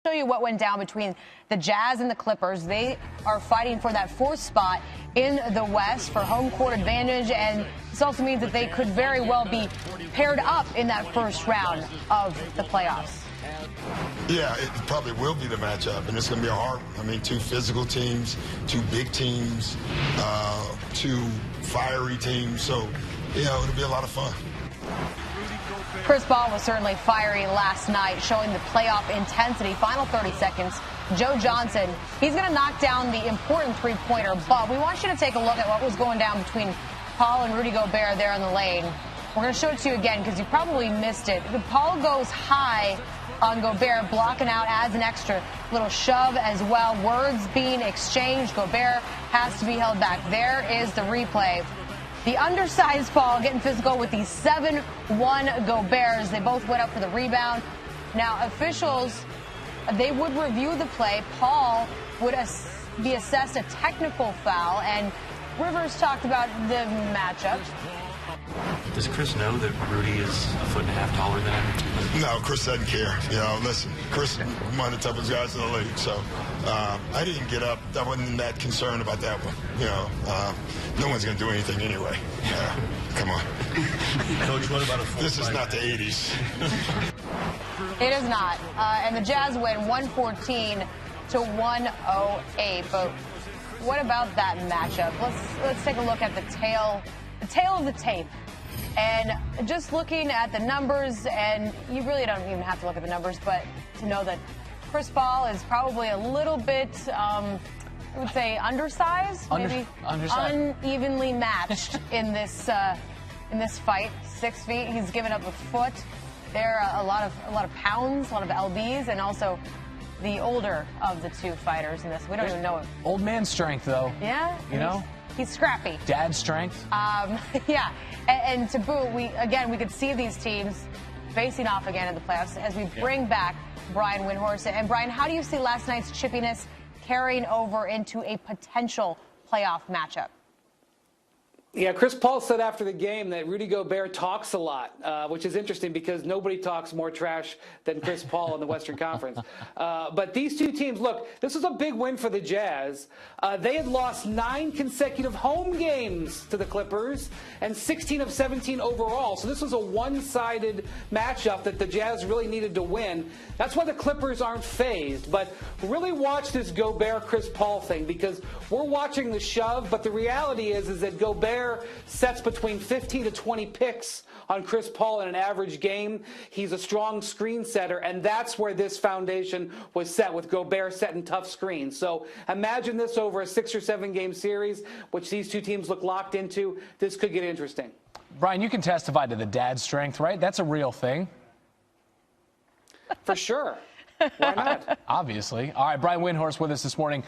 Show you what went down between the Jazz and the Clippers. They are fighting for that fourth spot in the West for home court advantage, and this also means that they could very well be paired up in that first round of the playoffs. Yeah, it probably will be the matchup, and it's going to be a hard one. I mean, two physical teams, two big teams, two fiery teams, so, it'll be a lot of fun. Chris Paul was certainly fiery last night, showing the playoff intensity. Final 30 seconds. Joe Johnson, he's going to knock down the important three-pointer, but we want you to take a look at what was going down between Paul and Rudy Gobert there in the lane. We're going to show it to you again because you probably missed it. Paul goes high on Gobert, blocking out, adds an extra little shove as well. Words being exchanged. Gobert has to be held back. There is the replay. The undersized Paul getting physical with the 7-1 Goberts. They both went up for the rebound. Now, officials, they would review the play. Paul would be assessed a technical foul, and Rivers talked about the matchup. Does Chris know that Rudy is a foot and a half taller than him? No, Chris doesn't care. Listen, Chris is one of the toughest guys in the league, so I didn't get up. I wasn't that concerned about that one. No one's going to do anything anyway. Come on. Coach, what about this is not the 80s. It is not. And the Jazz win 114 to 108. But what about that matchup? Let's take a look at the tail of the tape. And just looking at the numbers, and you really don't even have to look at the numbers, but to know that Chris Paul is probably a little bit, I would say, undersized, maybe unevenly matched in this fight. 6 feet, he's given up a foot. There are a lot of pounds, a lot of lbs, and also the older of the two fighters in this. We don't even know it. Old man strength, though. Yeah, he's scrappy. Dad strength. Yeah, and to boot, we could see these teams facing off again in the playoffs as we bring back Brian Windhorst. And Brian, how do you see last night's chippiness carrying over into a potential playoff matchup? Yeah, Chris Paul said after the game that Rudy Gobert talks a lot, which is interesting because nobody talks more trash than Chris Paul in the Western Conference. But these two teams, look, this was a big win for the Jazz. They had lost 9 consecutive home games to the Clippers and 16 of 17 overall. So this was a one-sided matchup that the Jazz really needed to win. That's why the Clippers aren't phased. But really watch this Gobert-Chris Paul thing because we're watching the shove, but the reality is that Gobert sets between 15 to 20 picks on Chris Paul in an average game. He's a strong screen setter, and that's where this foundation was set, with Gobert setting tough screens. So imagine this over a 6 or 7 game series, which these two teams look locked into. This could get interesting. Brian, you can testify to the dad strength, right? That's a real thing. For sure. Why not? Obviously. All right, Brian Windhorst with us this morning.